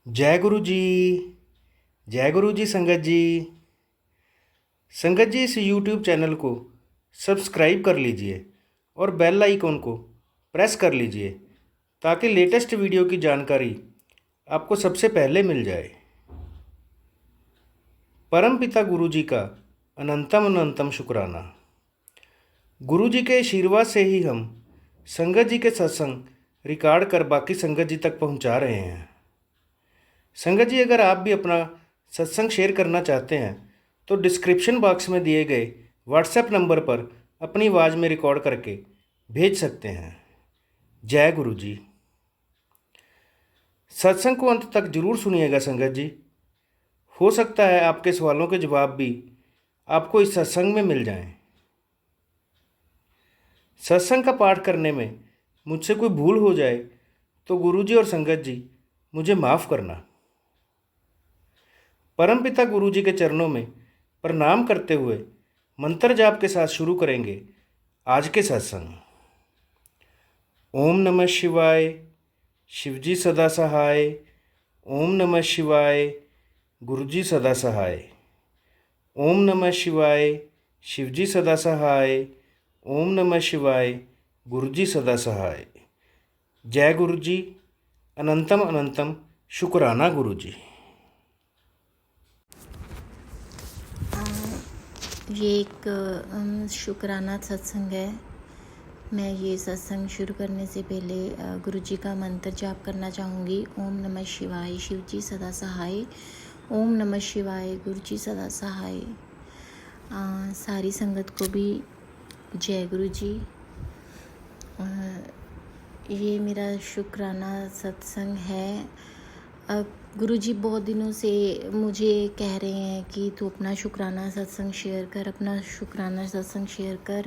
जय गुरु जी। जय गुरु जी। संगत जी, संगत जी, इस यूट्यूब चैनल को सब्सक्राइब कर लीजिए और बेल आइकॉन को प्रेस कर लीजिए ताकि लेटेस्ट वीडियो की जानकारी आपको सबसे पहले मिल जाए। परम पिता गुरु जी का अनंतम अनंतम शुक्राना। गुरु जी के आशीर्वाद से ही हम संगत जी के सत्संग रिकॉर्ड कर बाकी संगत जी तक पहुंचा रहे हैं। संगत जी, अगर आप भी अपना सत्संग शेयर करना चाहते हैं तो डिस्क्रिप्शन बॉक्स में दिए गए व्हाट्सएप नंबर पर अपनी आवाज़ में रिकॉर्ड करके भेज सकते हैं। जय गुरु जी। सत्संग को अंत तक जरूर सुनिएगा संगत जी। हो सकता है आपके सवालों के जवाब भी आपको इस सत्संग में मिल जाएं। सत्संग का पाठ करने में मुझसे कोई भूल हो जाए तो गुरु जी और संगत जी मुझे माफ़ करना। परमपिता गुरु जी के चरणों में प्रणाम करते हुए मंत्र जाप के साथ शुरू करेंगे आज के सत्संग। ओम नमः शिवाय, शिवजी सदा सहाय। ओम नमः शिवाय, गुरुजी सदा सहाय। ओम नमः शिवाय, शिवजी सदा सहाय। ओम नमः शिवाय, गुरुजी सदा सहाय। जय गुरु जी। अनंतम अनंतम शुक्राना गुरु जी। ये एक शुक्राना सत्संग है। मैं ये सत्संग शुरू करने से पहले गुरु जी का मंत्र जाप करना चाहूँगी। ओम नमः शिवाय, शिव जी सदा सहाय। ओम नमः शिवाय, गुरु जी सदा सहाय। सारी संगत को भी जय गुरु जी। ये मेरा शुक्राना सत्संग है। गुरुजी बहुत दिनों से मुझे कह रहे हैं कि तू अपना शुक्राना सत्संग शेयर कर, अपना शुक्राना सत्संग शेयर कर।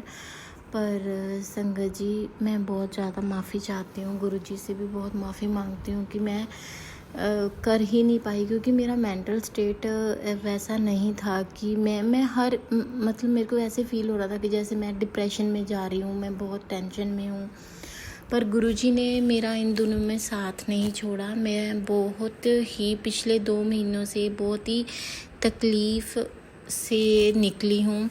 पर संगत जी, मैं बहुत ज़्यादा माफ़ी चाहती हूँ, गुरुजी से भी बहुत माफ़ी मांगती हूँ कि मैं कर ही नहीं पाई, क्योंकि मेरा मेंटल स्टेट वैसा नहीं था कि मैं हर मतलब मेरे को ऐसे फील हो रहा था कि जैसे मैं डिप्रेशन में जा रही हूँ, मैं बहुत टेंशन में हूँ। पर गुरुजी ने मेरा इन दोनों में साथ नहीं छोड़ा। मैं बहुत ही पिछले 2 महीनों से बहुत ही तकलीफ़ से निकली हूँ।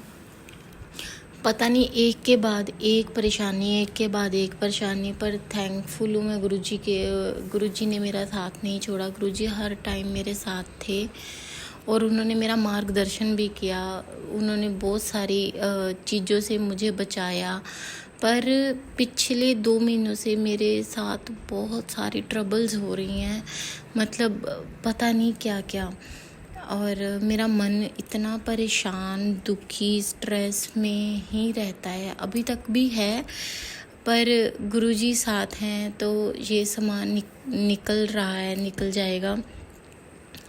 पता नहीं, एक के बाद एक परेशानी, एक के बाद एक परेशानी, पर थैंकफुल हूँ मैं गुरुजी ने मेरा साथ नहीं छोड़ा। गुरुजी हर टाइम मेरे साथ थे और उन्होंने मेरा मार्गदर्शन भी किया। उन्होंने बहुत सारी चीज़ों से मुझे बचाया। पर पिछले 2 महीनों से मेरे साथ बहुत सारी ट्रबल्स हो रही हैं, मतलब पता नहीं क्या क्या। और मेरा मन इतना परेशान, दुखी, स्ट्रेस में ही रहता है, अभी तक भी है। पर गुरुजी साथ हैं तो ये सामान निकल रहा है, निकल जाएगा।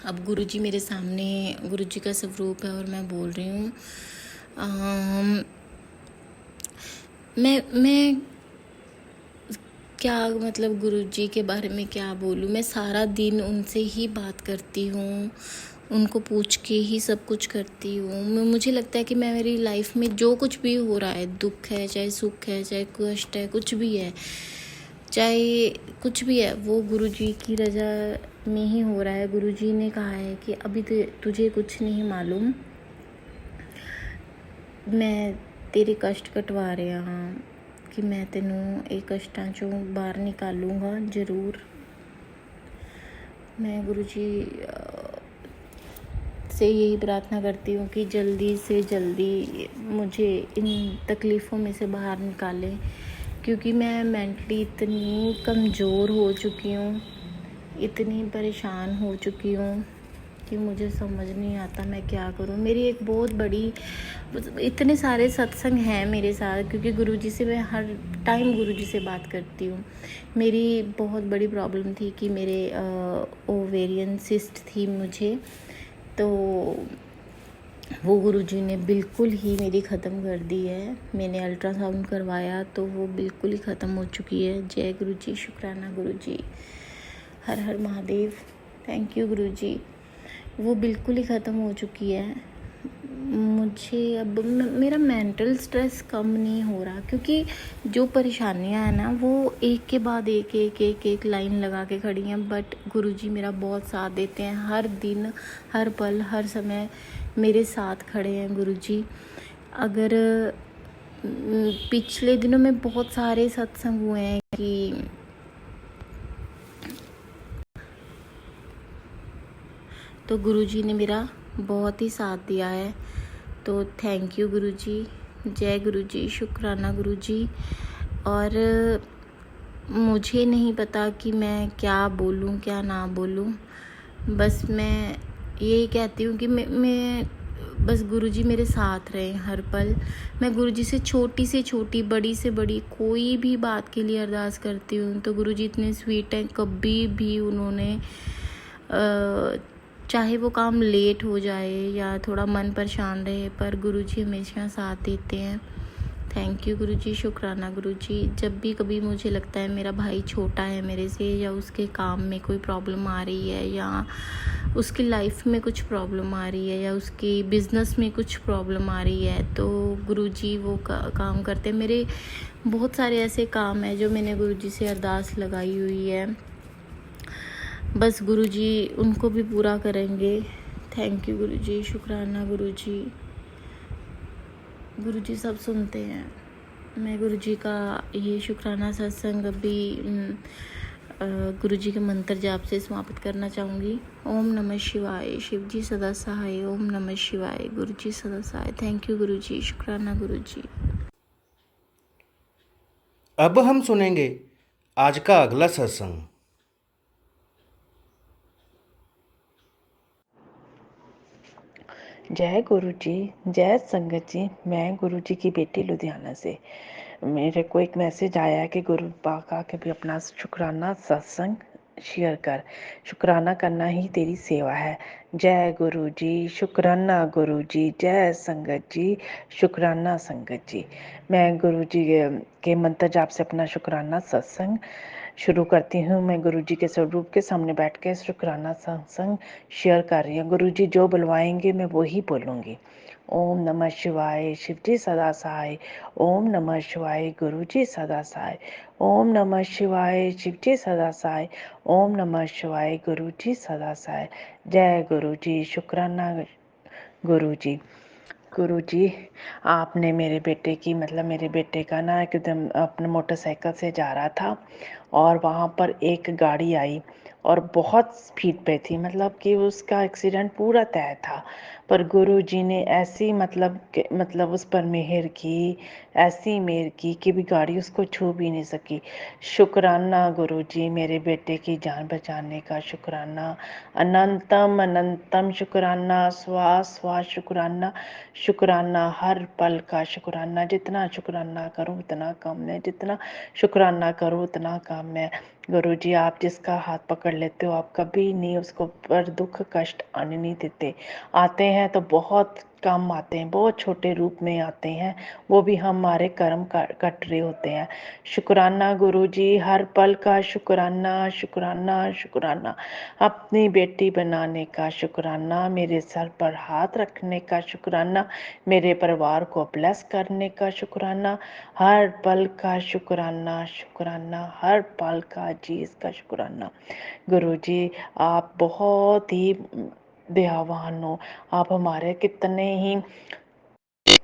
अब गुरुजी मेरे सामने, गुरुजी का स्वरूप है और मैं बोल रही हूँ। मैं क्या मतलब गुरुजी के बारे में क्या बोलूँ। मैं सारा दिन उनसे ही बात करती हूँ, उनको पूछ के ही सब कुछ करती हूँ। मुझे लगता है कि मैं मेरी लाइफ में जो कुछ भी हो रहा है, दुख है चाहे सुख है चाहे कष्ट है, कुछ भी है, चाहे कुछ भी है, वो गुरुजी की रजा में ही हो रहा है। गुरुजी ने कहा है कि अभी तुझे कुछ नहीं मालूम, मैं तेरे कष्ट कटवा रहा हाँ, कि मैं तेनू ये कष्टां चों बाहर निकालूंगा ज़रूर। मैं गुरुजी से यही प्रार्थना करती हूँ कि जल्दी से जल्दी मुझे इन तकलीफ़ों में से बाहर निकालें, क्योंकि मैं मेंटली इतनी कमज़ोर हो चुकी हूँ, इतनी परेशान हो चुकी हूँ कि मुझे समझ नहीं आता मैं क्या करूँ। मेरी एक बहुत बड़ी, इतने सारे सत्संग हैं मेरे साथ, क्योंकि गुरुजी से मैं हर टाइम गुरुजी से बात करती हूँ। मेरी बहुत बड़ी प्रॉब्लम थी कि मेरे ओवेरियन सिस्ट थी मुझे, तो वो गुरुजी ने बिल्कुल ही मेरी ख़त्म कर दी है। मैंने अल्ट्रासाउंड करवाया तो वो बिल्कुल ही ख़त्म हो चुकी है। जय गुरुजी, शुक्राना गुरुजी, हर हर महादेव। थैंक यू गुरुजी, वो बिल्कुल ही ख़त्म हो चुकी है। मुझे अब मेरा मेंटल स्ट्रेस कम नहीं हो रहा, क्योंकि जो परेशानियां हैं ना वो एक के बाद एक एक एक एक लाइन लगा के खड़ी हैं, बट गुरुजी मेरा बहुत साथ देते हैं। हर दिन, हर पल, हर समय मेरे साथ खड़े हैं गुरुजी। अगर पिछले दिनों में बहुत सारे सत्संग हुए हैं कि तो गुरुजी ने मेरा बहुत ही साथ दिया है। तो थैंक यू गुरुजी, जय गुरुजी, शुक्राना गुरुजी। और मुझे नहीं पता कि मैं क्या बोलूं क्या ना बोलूं, बस मैं यही कहती हूँ कि मैं बस गुरुजी मेरे साथ रहे हर पल। मैं गुरुजी से छोटी, बड़ी से बड़ी कोई भी बात के लिए अरदास करती हूँ तो गुरुजी इतने स्वीट हैं, कभी भी उन्होंने चाहे वो काम लेट हो जाए या थोड़ा मन परेशान रहे, पर गुरुजी हमेशा साथ देते हैं। थैंक यू गुरुजी, शुक्राना गुरुजी। जब भी कभी मुझे लगता है मेरा भाई छोटा है मेरे से, या उसके काम में कोई प्रॉब्लम आ रही है, या उसकी लाइफ में कुछ प्रॉब्लम आ रही है, या उसकी बिज़नेस में कुछ प्रॉब्लम आ रही है, तो गुरुजी वो काम करते हैं। मेरे बहुत सारे ऐसे काम हैं जो मैंने गुरुजी से अरदास लगाई हुई है, बस गुरुजी उनको भी पूरा करेंगे। थैंक यू गुरुजी, शुक्राना गुरुजी। गुरुजी सब सुनते हैं। मैं गुरुजी का ये शुक्राना सत्संग अभी गुरुजी के मंत्र जाप से समाप्त करना चाहूँगी। ओम नमः शिवाय, शिव जी सदा सहाय। ओम नमः शिवाय, गुरुजी सदा सहाय। थैंक यू गुरुजी, शुक्राना गुरुजी। अब हम सुनेंगे आज का अगला सत्संग। जय गुरु जी, जय संगत जी। मैं गुरु जी की बेटी लुधियाना से। मेरे को एक मैसेज आया कि गुरु पाका के भी अपना शुक्राना सत्संग शेयर कर, शुक्राना करना ही तेरी सेवा है। जय गुरु जी, शुक्राना गुरु जी, जय संगत जी, शुक्राना संगत जी। मैं गुरु जी के मंत्र जाप से अपना शुक्राना सत्संग शुरू करती हूँ। मैं गुरु जी के स्वरूप के सामने बैठ के शुक्राना सत्संग शेयर कर रही हूँ। गुरु जी जो बुलवाएंगे मैं वो ही बोलूँगी। ओम नमः शिवाय, शिव जी सदा सहाय। ओम नमः शिवाय, गुरु जी सदा सहाय। ओम नमः शिवाय, शिव जी सदा सहाय। ओम नमः शिवाय, गुरु जी सदा सहाय। जय गुरु जी, शुक्राना गुरु जी। गुरु जी, आपने मेरे बेटे की मेरे बेटे का ना एकदम अपने मोटरसाइकिल से जा रहा था और वहाँ पर एक गाड़ी आई और बहुत स्पीड पे थी, कि उसका एक्सीडेंट पूरा तय था। पर गुरु जी ने ऐसी उस पर मेहर की, ऐसी मेहर की कि भी गाड़ी उसको छू भी नहीं सकी। शुक्राना गुरु जी, मेरे बेटे की जान बचाने का शुक्राना, अनंतम अनंतम शुक्राना, श्वास श्वास शुक्राना, शुक्राना हर पल का शुक्राना। जितना शुक्राना करूं उतना कम है, जितना शुक्राना करूं उतना कम है। गुरु जी, आप जिसका हाथ पकड़ लेते हो आप कभी नहीं उसको पर दुख कष्ट आने नहीं देते। आते हैं तो बहुत कम आते हैं, बहुत छोटे रूप में आते हैं, वो भी हमारे कर्म कट रहे होते हैं। शुक्राना गुरु जी, हर पल का शुक्राना, शुक्राना शुक्राना। अपनी बेटी बनाने का शुक्राना, मेरे सर पर हाथ रखने का शुक्राना, मेरे परिवार को ब्लेस करने का शुक्राना, हर पल का शुक्राना, शुक्राना हर पल का चीज़ का शुक्राना। गुरु जी, आप बहुत ही दयावान हो। आप हमारे कितने ही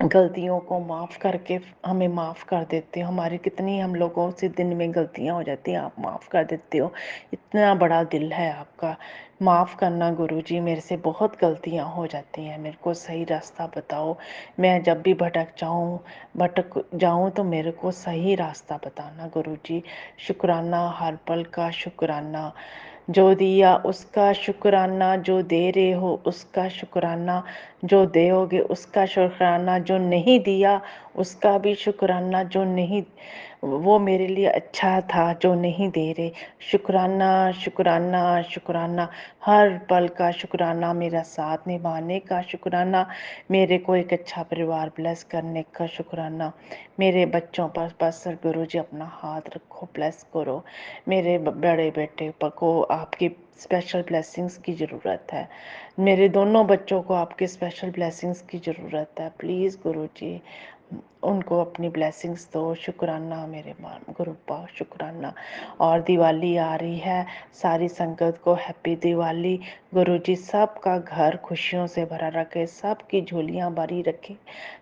गलतियों को माफ़ करके हमें माफ़ कर देते हो। हमारी कितनी हम लोगों से दिन में गलतियां हो जाती हैं, आप माफ़ कर देते हो। इतना बड़ा दिल है आपका। माफ़ करना गुरु जी, मेरे से बहुत गलतियां हो जाती हैं, मेरे को सही रास्ता बताओ। मैं जब भी भटक जाऊं तो मेरे को सही रास्ता बताना गुरु जी। शुक्राना हर पल का शुक्राना। जो दिया उसका शुक्राना, जो दे रहे हो उसका शुक्राना, जो दोगे उसका शुक्राना, जो नहीं दिया उसका भी शुक्राना, जो नहीं वो मेरे लिए अच्छा था जो नहीं दे रहे। शुक्राना, शुक्राना, शुक्राना, हर पल का शुक्राना, मेरा साथ निभाने का शुक्राना, मेरे को एक अच्छा परिवार ब्लेस करने का शुक्राना। मेरे बच्चों पर बस गुरुजी अपना हाथ रखो, ब्लेस करो। मेरे बड़े बेटे को आपकी स्पेशल ब्लेसिंग्स की ज़रूरत है। मेरे दोनों बच्चों को आपकी स्पेशल ब्लेसिंग्स की ज़रूरत है। प्लीज़ गुरुजी उनको अपनी ब्लेसिंग्स दो। शुक्राना मेरे गुरुपा, शुक्राना। और दिवाली आ रही है, सारी संगत को हैप्पी दिवाली। गुरुजी सबका घर खुशियों से भरा रखे, सबकी झोलियां भरी रखे,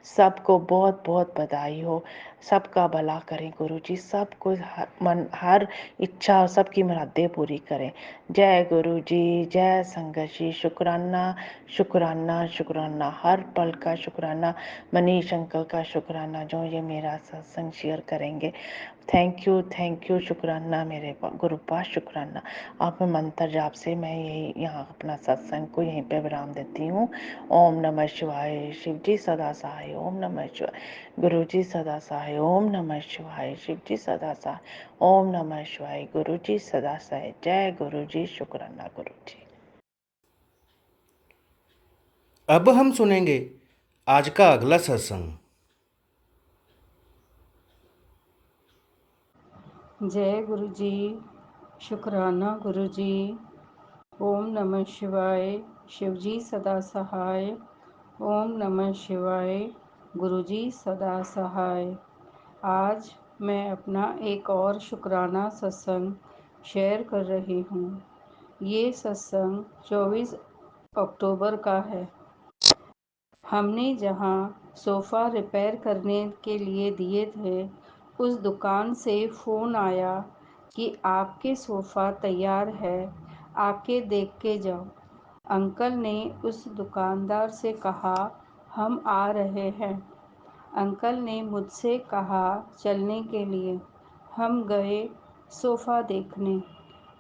सबको बहुत बहुत बधाई हो, सबका भला करें गुरुजी, सबको हर इच्छा और सबकी मुरादें पूरी करें। जय गुरुजी, जय संगत जी। शुक्राना, शुक्राना, शुक्राना, हर पल का शुक्राना। मनीष अंकल का शुक्राना जो ये मेरा सत्संग शेयर करेंगे। थैंक यू, शुक्राना मेरे गुरुपा, शुक्राना। आप मंत्र जाप से मैं यही यहाँ अपना सत्संग को यहीं पे विराम देती हूँ। ओम नमः शिवाय, शिव जी सदा सहाय। ओम नमः शिवाय, गुरु जी सदा सहाय। ओम नमः शिवाय, शिव जी सदा सहाय। ओम नमः शिवाय, गुरु जी सदा सहाय। जय गुरु जी, शुक्राना गुरु जी। अब हम सुनेंगे आज का अगला सत्संग। जय गुरु जी, शुक्राना गुरु जी। ओम नमः शिवाय, शिव जी सदा सहाय। ओम नमः शिवाय, गुरु जी सदा सहाय। आज मैं अपना एक और शुक्राना सत्संग शेयर कर रही हूँ। ये सत्संग 24 अक्टूबर का है। हमने जहाँ सोफ़ा रिपेयर करने के लिए दिए थे, उस दुकान से फ़ोन आया कि आपके सोफ़ा तैयार है, आके देख के जाओ। अंकल ने उस दुकानदार से कहा, हम आ रहे हैं। अंकल ने मुझसे कहा चलने के लिए। हम गए सोफ़ा देखने।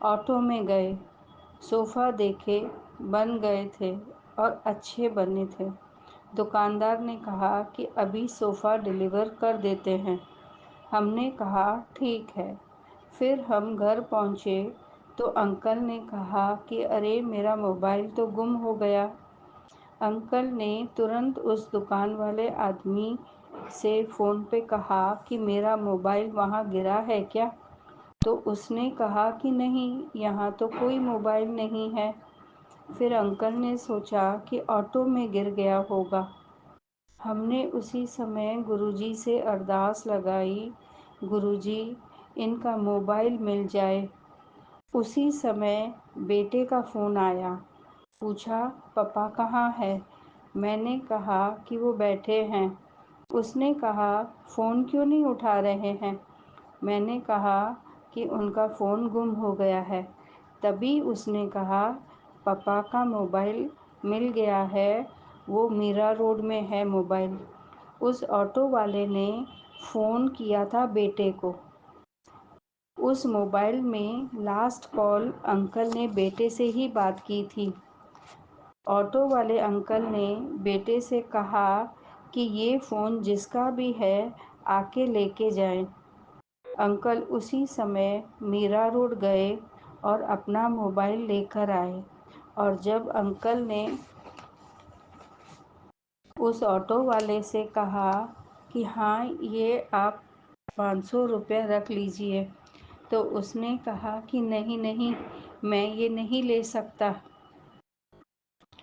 ऑटो में गए, सोफ़ा देखे, बन गए थे और अच्छे बने थे। दुकानदार ने कहा कि अभी सोफ़ा डिलीवर कर देते हैं। हमने कहा ठीक है। फिर हम घर पहुँचे तो अंकल ने कहा कि अरे मेरा मोबाइल तो गुम हो गया। अंकल ने तुरंत उस दुकान वाले आदमी से फ़ोन पे कहा कि मेरा मोबाइल वहाँ गिरा है क्या? तो उसने कहा कि नहीं, यहाँ तो कोई मोबाइल नहीं है। फिर अंकल ने सोचा कि ऑटो में गिर गया होगा। हमने उसी समय गुरुजी से अरदास लगाई, गुरुजी इनका मोबाइल मिल जाए। उसी समय बेटे का फ़ोन आया, पूछा पापा कहाँ है? मैंने कहा कि वो बैठे हैं। उसने कहा फ़ोन क्यों नहीं उठा रहे हैं? मैंने कहा कि उनका फ़ोन गुम हो गया है। तभी उसने कहा पापा का मोबाइल मिल गया है, वो मीरा रोड में है मोबाइल। उस ऑटो वाले ने फ़ोन किया था बेटे को। उस मोबाइल में लास्ट कॉल अंकल ने बेटे से ही बात की थी। ऑटो वाले अंकल ने बेटे से कहा कि ये फ़ोन जिसका भी है आके लेके जाएं। अंकल उसी समय मीरा रोड गए और अपना मोबाइल लेकर आए। और जब अंकल ने उस ऑटो वाले से कहा कि हाँ ये आप 500 रुपये रख लीजिए, तो उसने कहा कि नहीं नहीं, मैं ये नहीं ले सकता।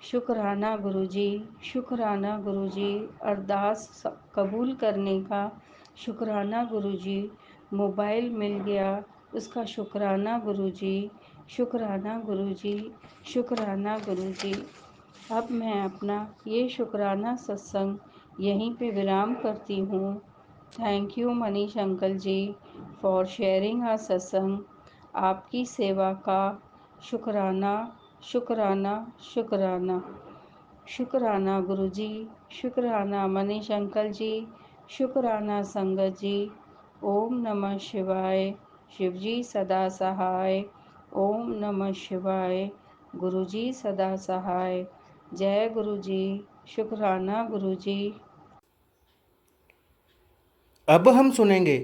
शुक्राना गुरुजी, शुक्राना गुरुजी। अरदास कबूल करने का शुक्राना गुरुजी। मोबाइल मिल गया, उसका शुक्राना गुरुजी, शुक्राना गुरुजी, शुक्राना गुरुजी। अब मैं अपना ये शुक्राना सत्संग यहीं पे विराम करती हूँ। Thank you Manish uncle ji for sharing a satsang. आपकी सेवा का शुक्राना, शुक्राना, शुक्राना। शुक्राना गुरुजी, शुक्राना मनीष अंकल जी, शुक्राना संगत जी। ओम नमः शिवाय, शिव जी सदा सहाय। ओम नमः शिवाय, गुरु जी सदा सहाय। जय गुरु जी, शुक्राना गुरु जी। अब हम सुनेंगे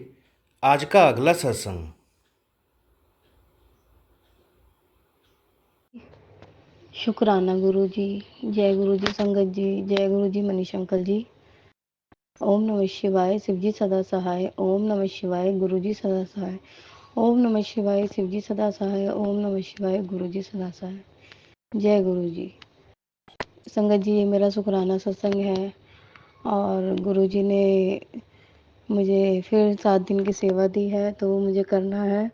आज का अगला सत्संग। शुक्राना गुरु जी। जय गुरु जी संगत जी। जय गुरु जी मनीष अंकल जी। ओम नमः शिवाय शिव जी सदा सहाय। ओम नमः शिवाय गुरु जी सदा सहाय। ओम नमः शिवाय शिव जी सदा सहाय। ओम नमः शिवाय गुरु जी सदा सहाय। जय गुरु जी। संगत जी, ये मेरा शुक्राना सत्संग है और गुरु जी ने मुझे फिर 7 दिन की सेवा दी है तो मुझे करना है।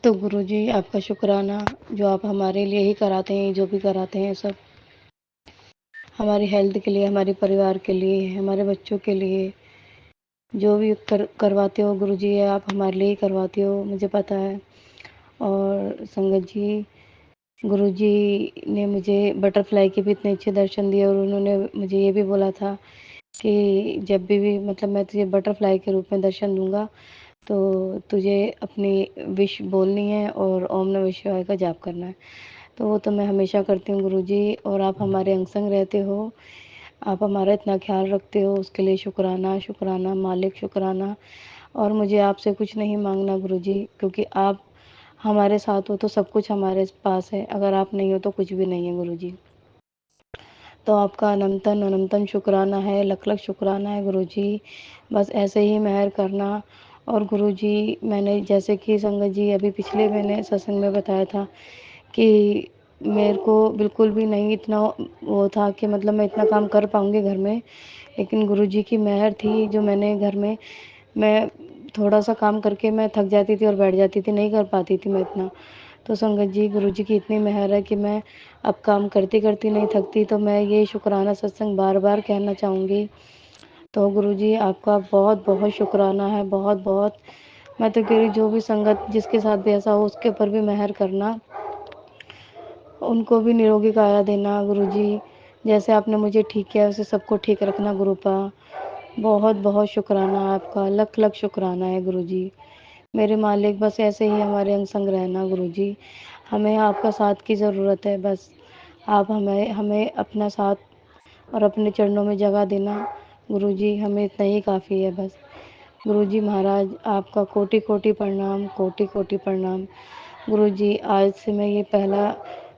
तो गुरु जी आपका शुक्राना, जो आप हमारे लिए ही कराते हैं, जो भी कराते हैं सब हमारी हेल्थ के लिए, हमारे परिवार के लिए, हमारे बच्चों के लिए, जो भी करवाते हो गुरु जी, आप हमारे लिए ही करवाते हो, मुझे पता है। और संगत जी, गुरु जी ने मुझे बटरफ्लाई के भी इतने अच्छे दर्शन दिए और उन्होंने मुझे ये भी बोला था कि जब भी मतलब मैं तुझे बटरफ्लाई के रूप में दर्शन दूंगा तो तुझे अपनी विश बोलनी है और ओम नमः शिवाय का जाप करना है। तो वो तो मैं हमेशा करती हूँ गुरु जी, और आप हमारे अंग संग रहते हो, आप हमारा इतना ख्याल रखते हो, उसके लिए शुक्राना शुक्राना मालिक शुक्राना। और मुझे आपसे कुछ नहीं मांगना गुरु जी, क्योंकि आप हमारे साथ हो तो सब कुछ हमारे पास है, अगर आप नहीं हो तो कुछ भी नहीं है गुरु जी। तो आपका अनंतन अनंतन शुक्राना है, लख लख शुक्राना है गुरु जी। बस ऐसे ही मेहर करना। और गुरु जी, मैंने जैसे कि संगत जी अभी पिछले मैंने सत्संग में बताया था कि मेरे को बिल्कुल भी नहीं इतना वो था कि मतलब मैं इतना काम कर पाऊँगी घर में, लेकिन गुरुजी की मेहर थी जो मैंने घर में मैं थोड़ा-सा काम करके मैं थक जाती थी और बैठ जाती थी, नहीं कर पाती थी मैं इतना। तो संगत जी, गुरुजी की इतनी मेहर है कि मैं अब काम करती-करती नहीं थकती, तो मैं ये शुक्राना सत्संग बार-बार कहना चाहूँगी। तो गुरुजी आपका बहुत-बहुत शुक्राना है, बहुत-बहुत। मैं तो कह रही जो भी संगत जिसके साथ भी ऐसा हो उसके ऊपर भी मेहर करना, उनको भी निरोगी काया देना गुरुजी। जैसे आपने मुझे ठीक किया वैसे सबको ठीक रखना गुरुपा। बहुत-बहुत शुक्राना आपका, लख-लख शुक्राना है गुरुजी। मेरे मालिक बस ऐसे ही हमारे अंग संग रहना गुरुजी। हमें आपका साथ की ज़रूरत है बस। आप हमें हमें अपना साथ और अपने चरणों में जगह देना गुरुजी, हमें इतना ही काफ़ी है बस। गुरुजी महाराज आपका कोटि-कोटि प्रणाम, कोटि-कोटि प्रणाम। गुरुजी, आज से मैं ये पहला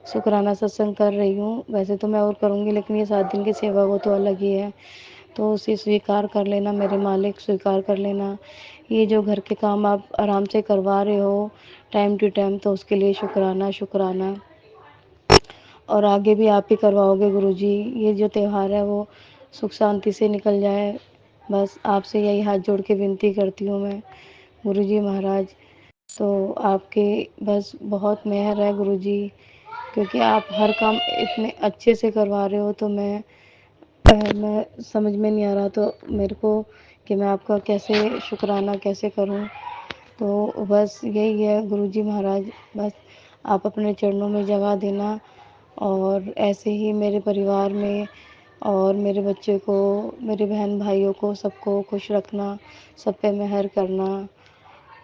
शुक्राना सत्संग कर रही हूँ। वैसे तो मैं और करूँगी, लेकिन ये 7 दिन की सेवा वो तो अलग ही है। तो उसे स्वीकार कर लेना मेरे मालिक, स्वीकार कर लेना। ये जो घर के काम आप आराम से करवा रहे हो टाइम टू टाइम, तो उसके लिए शुक्राना शुक्राना। और आगे भी आप ही करवाओगे गुरुजी। ये जो त्योहार है वो सुख शांति से निकल जाए, बस आपसे यही हाथ जोड़ के विनती करती हूँ मैं गुरुजी महाराज। तो आपके बस बहुत मेहर है गुरुजी, क्योंकि आप हर काम इतने अच्छे से करवा रहे हो, तो मैं समझ में नहीं आ रहा तो मेरे को कि मैं आपका कैसे शुक्राना कैसे करूं। तो बस यही है गुरुजी महाराज, बस आप अपने चरणों में जगह देना और ऐसे ही मेरे परिवार में और मेरे बच्चे को, मेरे बहन भाइयों को, सबको खुश रखना, सब पे मेहर करना।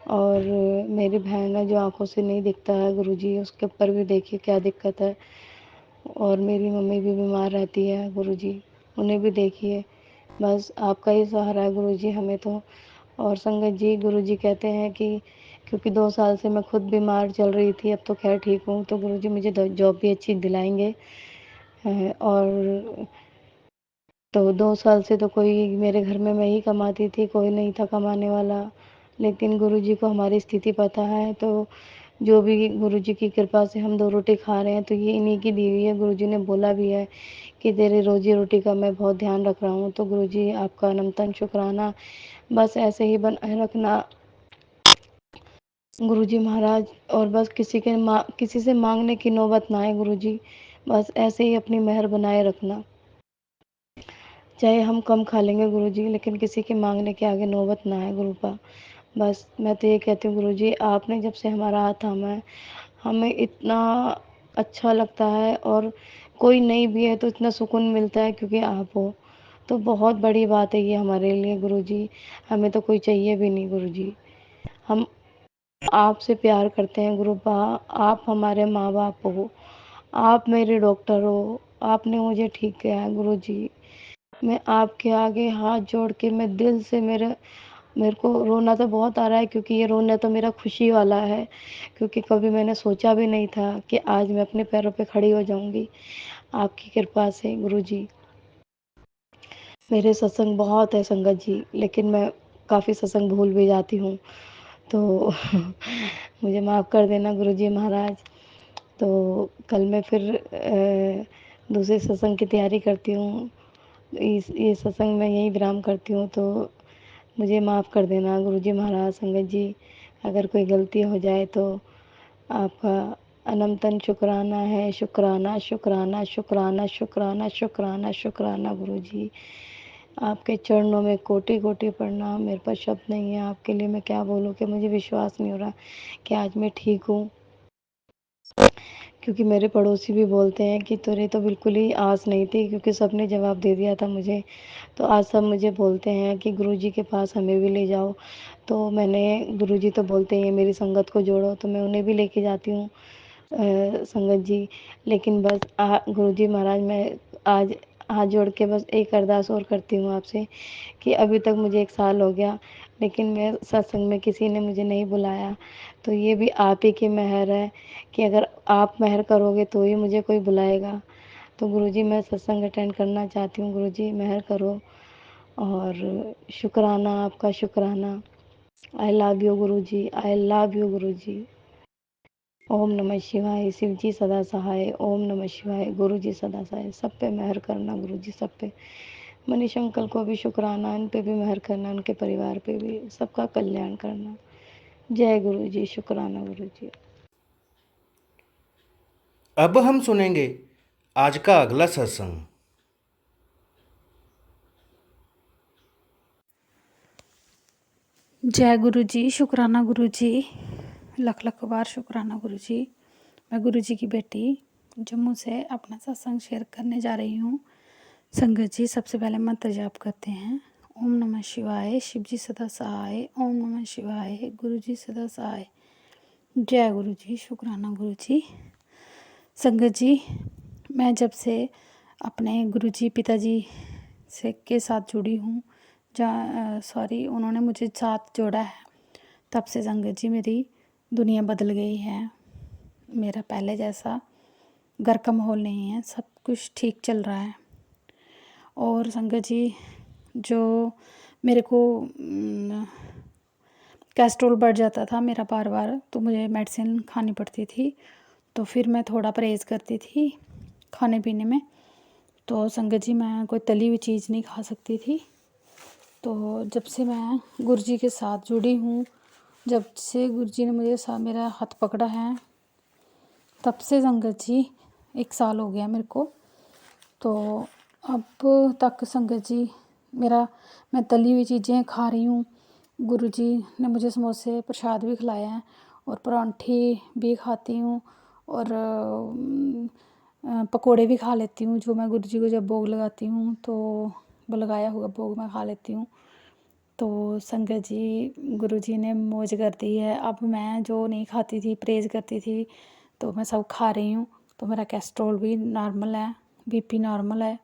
और मेरी बहन है जो आँखों से नहीं दिखता है गुरुजी, उसके ऊपर भी देखिए क्या दिक्कत है। और मेरी मम्मी भी बीमार रहती है गुरुजी, उन्हें भी देखिए। बस आपका ही सहारा है गुरुजी हमें तो। और संगत जी, गुरुजी कहते हैं कि क्योंकि 2 साल से मैं खुद बीमार चल रही थी, अब तो खैर ठीक हूँ, तो गुरुजी मुझे जॉब भी अच्छी दिलाएंगे। और तो 2 साल से तो कोई मेरे घर में मैं ही कमाती थी, कोई नहीं था कमाने वाला। लेकिन गुरुजी को हमारी स्थिति पता है, तो जो भी गुरुजी की कृपा से हम 2 रोटी खा रहे हैं, तो ये इन्हीं की दी हुई है। गुरुजी ने बोला भी है कि तेरे रोज़ी-रोटी का मैं बहुत ध्यान रख रहा हूँ। तो गुरुजी आपका अनंतन शुक्राना, बस ऐसे ही बनाए रखना गुरुजी महाराज। और बस किसी से माँगने की नौबत ना आए गुरुजी, बस ऐसे ही अपनी मेहर बनाए रखना। चाहे हम कम खा लेंगे गुरुजी, लेकिन किसी के माँगने के आगे नौबत ना आए गुरुपा। बस मैं तो ये कहती हूँ गुरुजी, आपने जब से हमारा हाथ थामा है, हमें इतना अच्छा लगता है, और कोई नहीं भी है तो इतना सुकून मिलता है क्योंकि आप हो। तो बहुत बड़ी बात है ये हमारे लिए गुरुजी, हमें तो कोई चाहिए भी नहीं गुरुजी। हम आपसे प्यार करते हैं गुरुपा, आप हमारे माँ-बाप हो, आप मेरे डॉक्टर हो, आपने मुझे ठीक किया है गुरुजी। मैं आपके आगे हाथ जोड़ के मैं दिल से मेरे मेरे को रोना तो बहुत आ रहा है, क्योंकि ये रोना तो मेरा खुशी वाला है, क्योंकि कभी मैंने सोचा भी नहीं था कि आज मैं अपने पैरों पे खड़ी हो जाऊँगी। आपकी कृपा से गुरुजी। मेरे सत्संग बहुत है संगत जी, लेकिन मैं काफ़ी सत्संग भूल भी जाती हूँ, तो मुझे माफ़ कर देना गुरुजी महाराज। तो कल मैं फिर दूसरे सत्संग की तैयारी करती हूँ। इस ये सत्संग मैं यहीं विराम करती हूँ, तो मुझे माफ़ कर देना गुरुजी महाराज, संगत जी। अगर कोई गलती हो जाए तो आपका अनंतन शुक्राना है। शुक्राना, शुक्राना, शुक्राना, शुक्राना, शुक्राना, शुक्राना गुरुजी। आपके चरणों में कोटि-कोटि प्रणाम। मेरे पास शब्द नहीं है आपके लिए, मैं क्या बोलूँ, कि मुझे विश्वास नहीं हो रहा कि आज मैं ठीक हूँ। क्योंकि मेरे पड़ोसी भी बोलते हैं कि तुझे तो बिल्कुल ही आस नहीं थी, क्योंकि सबने जवाब दे दिया था मुझे। तो आज सब मुझे बोलते हैं कि गुरुजी के पास हमें भी ले जाओ। तो मैंने, गुरुजी तो बोलते हैं मेरी संगत को जोड़ो, तो मैं उन्हें भी लेके जाती हूँ संगत जी। लेकिन बस गुरुजी महाराज, मैं आज हाथ जोड़ के बस एक अरदास और करती हूँ आपसे, कि अभी तक मुझे 1 साल हो गया, लेकिन मैं सत्संग में किसी ने मुझे नहीं बुलाया। तो ये भी आप ही की मेहर है, कि अगर आप मेहर करोगे तो ही मुझे कोई बुलाएगा। तो गुरुजी मैं सत्संग अटेंड करना चाहती हूँ, गुरुजी मेहर करो। और शुक्राना, आपका शुक्राना। I love you Guruji, I love you Guruji. ओम नमः शिवाय। शिव जी सदा सहाय। ओम नमः शिवाय। गुरु जी सदा सहाय। सब पे मेहर करना गुरु जी, सब पे। मनीष अंकल को भी शुक्राना, इन पे भी मेहर करना, उनके परिवार पे भी, सबका कल्याण करना। जय गुरु जी। शुक्राना गुरु जी। अब हम सुनेंगे आज का अगला सत्संग। जय गुरु जी। शुक्राना गुरु जी, लख लख बार शुक्राना गुरु जी। मैं गुरु जी की बेटी जम्मू से अपना सत्संग शेयर करने जा रही हूँ। संगत जी, सबसे पहले मंत्र जाप करते हैं। ओम नमः शिवाय। शिव जी सदा सहाय। ओम नमः शिवाय। गुरु जी सदा सहाय। जय गुरु जी। शुक्राना गुरु जी। संगत जी, मैं जब से अपने गुरु जी पिताजी से के साथ जुड़ी हूँ, उन्होंने मुझे साथ जोड़ा है, तब से संगत जी मेरी दुनिया बदल गई है। मेरा पहले जैसा घर का माहौल नहीं है, सब कुछ ठीक चल रहा है। और संगत जी, जो मेरे को कैस्ट्रोल बढ़ जाता था मेरा बार बार, तो मुझे मेडिसिन खानी पड़ती थी। तो फिर मैं थोड़ा परहेज़ करती थी खाने पीने में। तो संगत जी, मैं कोई तली हुई चीज़ नहीं खा सकती थी। तो जब से मैं गुरुजी के साथ जुड़ी हूँ, जब से गुरुजी ने मुझे मेरा हाथ पकड़ा है, तब से संगत जी 1 साल हो गया मेरे को। तो अब तक संगत जी मैं तली हुई चीज़ें खा रही हूँ। गुरुजी ने मुझे समोसे प्रसाद भी खिलाया है, और परांठे भी खाती हूँ, और पकोड़े भी खा लेती हूँ, जो मैं गुरुजी को जब भोग लगाती हूँ तो वो लगाया हुआ भोग मैं खा लेती हूँ। तो संगत जी, गुरुजी ने मौज कर दी है। अब मैं जो नहीं खाती थी, परहेज़ करती थी, तो मैं सब खा रही हूँ। तो मेरा कैस्ट्रोल भी नॉर्मल है, बीपी नॉर्मल है,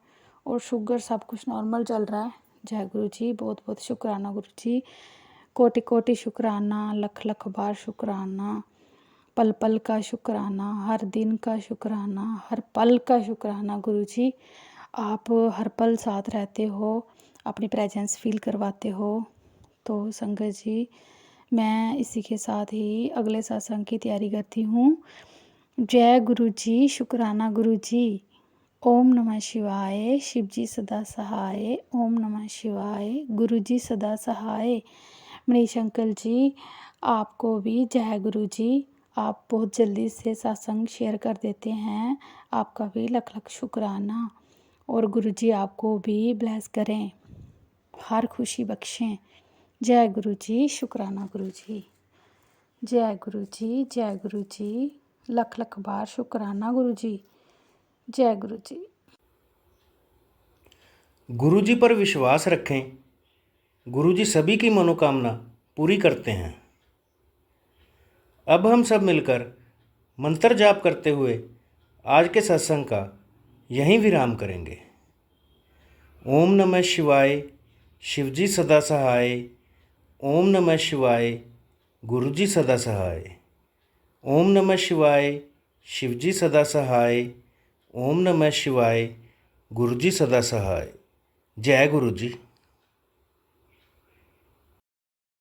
और शुगर सब कुछ नॉर्मल चल रहा है। जय गुरु जी। बहुत बहुत शुक्राना गुरु जी। कोटि कोटि शुक्राना, लख लख बार शुक्राना, पल पल का शुक्राना, हर दिन का शुक्राना, हर पल का शुक्राना गुरु जी। आप हर पल साथ रहते हो, अपनी प्रेजेंस फील करवाते हो। तो संगत जी, मैं इसी के साथ ही अगले सत्संग की तैयारी करती हूँ। जय गुरु जी। शुक्राना गुरु जी। ओम नमः शिवाय। शिव जी सदा सहाय। ओम नमः शिवाय। गुरु जी सदा सहाय। मनीष अंकल जी, आपको भी जय गुरु जी। आप बहुत जल्दी से सत्संग शेयर कर देते हैं, आपका भी लख लख शुक्राना। और गुरु जी आपको भी ब्लेस करें, हर खुशी बख्शें। जय गुरु जी। शुक्राना गुरु जी। जय गुरु जी। जय गुरु जी। लख लख बार शुक्राना गुरु जी। जय गुरु जी। गुरु जी पर विश्वास रखें, गुरु जी सभी की मनोकामना पूरी करते हैं। अब हम सब मिलकर मंत्र जाप करते हुए आज के सत्संग का यहीं विराम करेंगे। ओम नमः शिवाय। शिवजी सदा सहाय। ओम नमः शिवाय गुरु जी सदा सहाय। ओम नमः शिवाय शिवजी सदा सहाय। ओम नमः शिवाय गुरु जी सदा सहाय। जय गुरु जी।